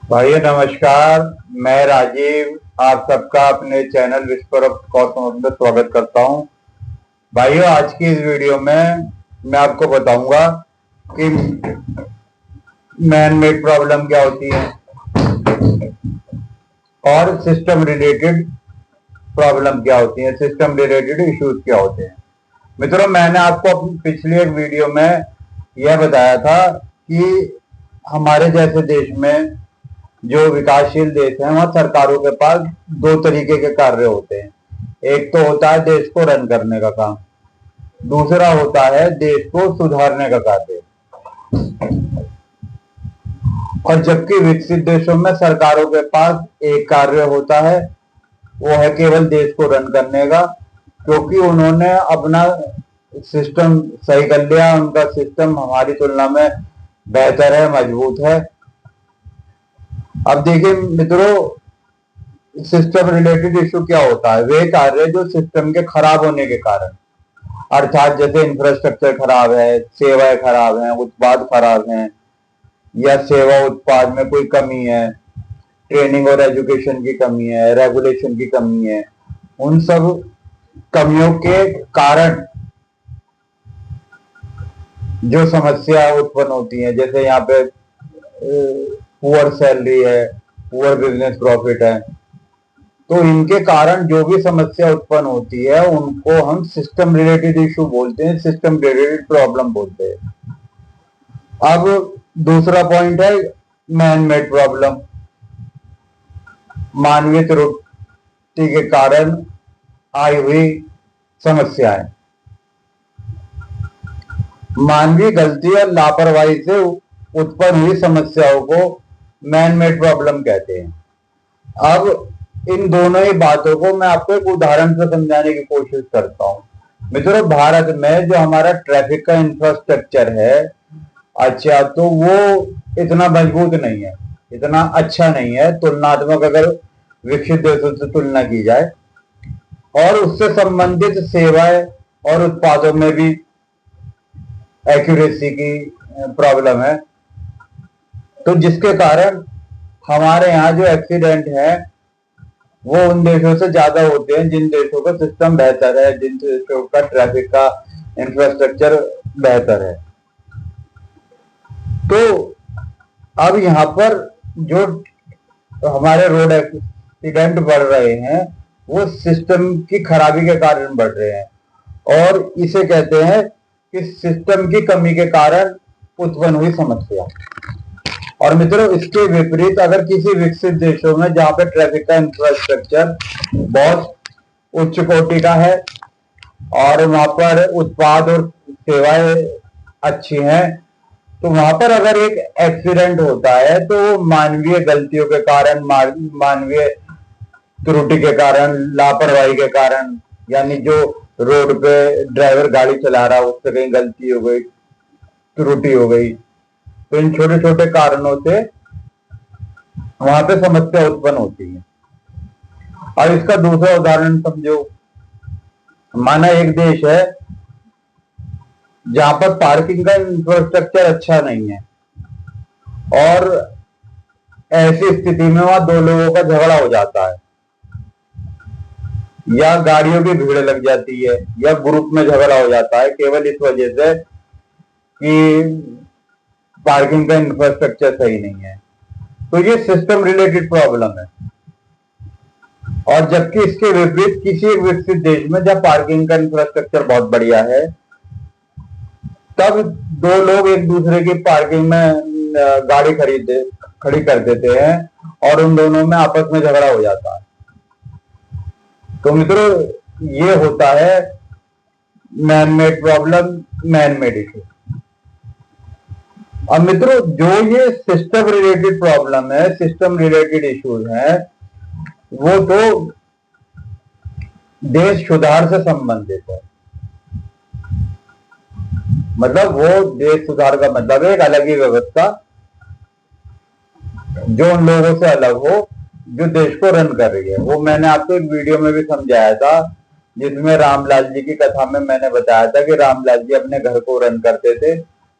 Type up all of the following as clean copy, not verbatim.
भाइयों नमस्कार। मैं राजीव आप सबका अपने चैनल विश्वरोक्त कॉस्मोस में स्वागत करता हूं। भाइयों आज की इस वीडियो में मैं आपको बताऊंगा कि मैन मेड प्रॉब्लम क्या होती है और सिस्टम रिलेटेड प्रॉब्लम क्या होती है, सिस्टम रिलेटेड इश्यूज क्या होते हैं। मित्रों, मैंने आपको अपनी पिछली एक वीडियो में यह बताया था कि हमारे जैसे देश में जो विकासशील देश हैं वहां सरकारों के पास दो तरीके के कार्य होते हैं। एक तो होता है देश को रन करने का काम, दूसरा होता है देश को सुधारने का कार्य। और जबकि विकसित देशों में सरकारों के पास एक कार्य होता है, वो है केवल देश को रन करने का, क्योंकि उन्होंने अपना सिस्टम सही कर लिया। उनका सिस्टम हमारी तुलना में बेहतर है, मजबूत है। अब देखिए मित्रों, सिस्टम रिलेटेड इशू क्या होता है। वे कार्य जो सिस्टम के खराब होने के कारण, अर्थात जैसे इंफ्रास्ट्रक्चर खराब है, सेवाएं खराब हैं, उत्पाद खराब हैं, या सेवा उत्पाद में कोई कमी है, ट्रेनिंग और एजुकेशन की कमी है, रेगुलेशन की कमी है, उन सब कमियों के कारण जो समस्या उत्पन्न होती है, जैसे यहाँ पे पुअर सैलरी है, पुअर बिजनेस प्रॉफिट है, तो इनके कारण जो भी समस्या उत्पन्न होती है उनको हम सिस्टम रिलेटेड इशू बोलते हैं, सिस्टम रिलेटेड प्रॉब्लम बोलते हैं। अब दूसरा पॉइंट है मैन मेड प्रॉब्लम, मानवीय त्रुटि के कारण आई हुई समस्याएं। मानवीय गलती और लापरवाही से उत्पन्न हुई समस्याओं को मैन मेड प्रॉब्लम कहते हैं। अब इन दोनों ही बातों को मैं आपको एक उदाहरण से समझाने की कोशिश करता हूं। मित्रों, भारत में जो हमारा ट्रैफिक का इंफ्रास्ट्रक्चर है, अच्छा, तो वो इतना मजबूत नहीं है, इतना अच्छा नहीं है तुलनात्मक, अगर विकसित देशों से तुलना की जाए। और उससे संबंधित सेवाएं और उत्पादों में भी एक्यूरेसी की प्रॉब्लम है, तो जिसके कारण हमारे यहाँ जो एक्सीडेंट है वो उन देशों से ज्यादा होते हैं जिन देशों का सिस्टम बेहतर है, जिन देशों का ट्रैफिक का इंफ्रास्ट्रक्चर बेहतर है। तो अब यहाँ पर जो हमारे रोड एक्सीडेंट बढ़ रहे हैं वो सिस्टम की खराबी के कारण बढ़ रहे हैं, और इसे कहते हैं कि सिस्टम की कमी के कारण उत्पन्न हुई समस्या। और मित्रों, इसके विपरीत अगर किसी विकसित देशों में जहां पे ट्रैफिक का इंफ्रास्ट्रक्चर बहुत उच्च कोटि का है और वहां पर उत्पाद और सेवाएं अच्छी हैं, तो वहां पर अगर एक एक्सीडेंट होता है तो वो मानवीय गलतियों के कारण, मानवीय त्रुटि के कारण, लापरवाही के कारण, यानी जो रोड पे ड्राइवर गाड़ी चला रहा है उससे कहीं गलती हो गई, त्रुटि हो गई, तो इन छोटे छोटे कारणों से वहां पे समस्या उत्पन्न होती है। और इसका दूसरा उदाहरण समझो, माना एक देश है जहां पर पार्किंग का इंफ्रास्ट्रक्चर अच्छा नहीं है, और ऐसी स्थिति में वहां दो लोगों का झगड़ा हो जाता है, या गाड़ियों की भीड़ लग जाती है, या ग्रुप में झगड़ा हो जाता है, केवल इस वजह से कि पार्किंग का इंफ्रास्ट्रक्चर सही नहीं है, तो ये सिस्टम रिलेटेड प्रॉब्लम है। और जबकि इसके विपरीत किसी एक विकसित देश में जब पार्किंग का इंफ्रास्ट्रक्चर बहुत बढ़िया है, तब दो लोग एक दूसरे की पार्किंग में गाड़ी खड़ी कर देते हैं और उन दोनों में आपस में झगड़ा हो जाता है। तो मित्रों, ये होता है man made problem, man made issue. अब मित्रों, जो ये सिस्टम रिलेटेड प्रॉब्लम है, सिस्टम रिलेटेड इश्यूज हैं, वो तो देश सुधार से संबंधित है। मतलब वो देश सुधार का मतलब है एक अलग ही व्यवस्था जो उन लोगों से अलग हो जो देश को रन कर रही है। वो मैंने आपको एक वीडियो में भी समझाया था, जिसमें रामलाल जी की कथा में मैंने बताया था कि रामलाल जी अपने घर को रन करते थे,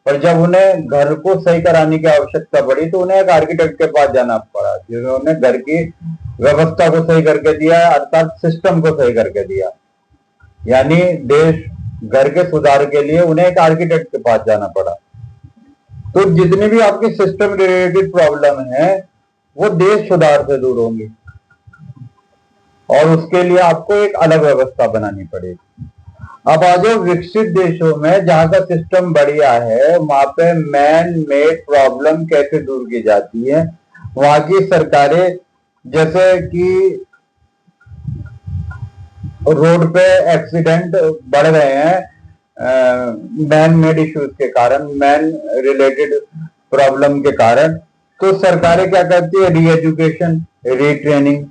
पर जब उन्हें घर को सही कराने की आवश्यकता पड़ी तो उन्हें एक आर्किटेक्ट के पास जाना पड़ा। जिन्होंने घर की व्यवस्था को सही करके दिया, अर्थात सिस्टम को सही करके दिया। यानी देश घर के सुधार के लिए उन्हें एक आर्किटेक्ट के पास जाना पड़ा। तो जितनी भी आपकी सिस्टम रिलेटेड प्रॉब्लम है वो देश सुधार से दूर होंगी, और उसके लिए आपको एक अलग व्यवस्था बनानी पड़ेगी। अब आ जाओ विकसित देशों में, जहां का सिस्टम बढ़िया है, वहां पे मैन मेड प्रॉब्लम कैसे दूर की जाती है। वहां की सरकारें, जैसे कि रोड पे एक्सीडेंट बढ़ रहे हैं मैन मेड इश्यूज के कारण, मैन रिलेटेड प्रॉब्लम के कारण, तो सरकारें क्या करती है, री एजुकेशन, रीट्रेनिंग,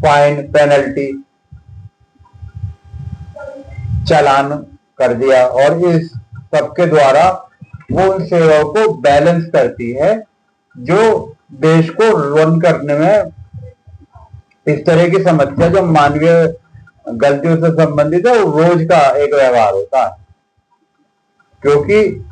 फाइन, पेनल्टी, चालान कर दिया, और इस सबके द्वारा वो उन सेवाओं को बैलेंस करती है जो देश को रन करने में इस तरह की समस्या जो मानवीय गलतियों से संबंधित है वो रोज का एक व्यवहार होता है। क्योंकि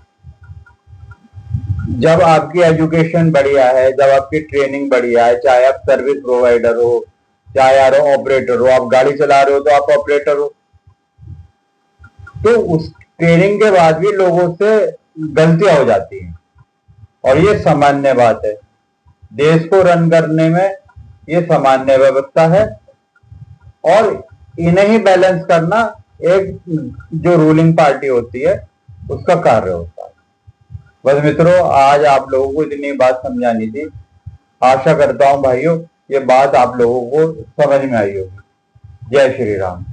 जब आपकी एजुकेशन बढ़िया है, जब आपकी ट्रेनिंग बढ़िया है, चाहे आप सर्विस प्रोवाइडर हो, चाहे आप ऑपरेटर हो, आप गाड़ी चला रहे हो तो आप ऑपरेटर हो, तो उस ट्रेनिंग के बाद भी लोगों से गलतियां हो जाती हैं, और ये सामान्य बात है। देश को रन करने में ये सामान्य व्यवस्था है, और इन्हें ही बैलेंस करना एक जो रूलिंग पार्टी होती है उसका कार्य होता है। बस मित्रों, आज आप लोगों को इतनी बात समझानी थी। आशा करता हूं भाइयों ये बात आप लोगों को समझ में आई होगी। जय श्री राम।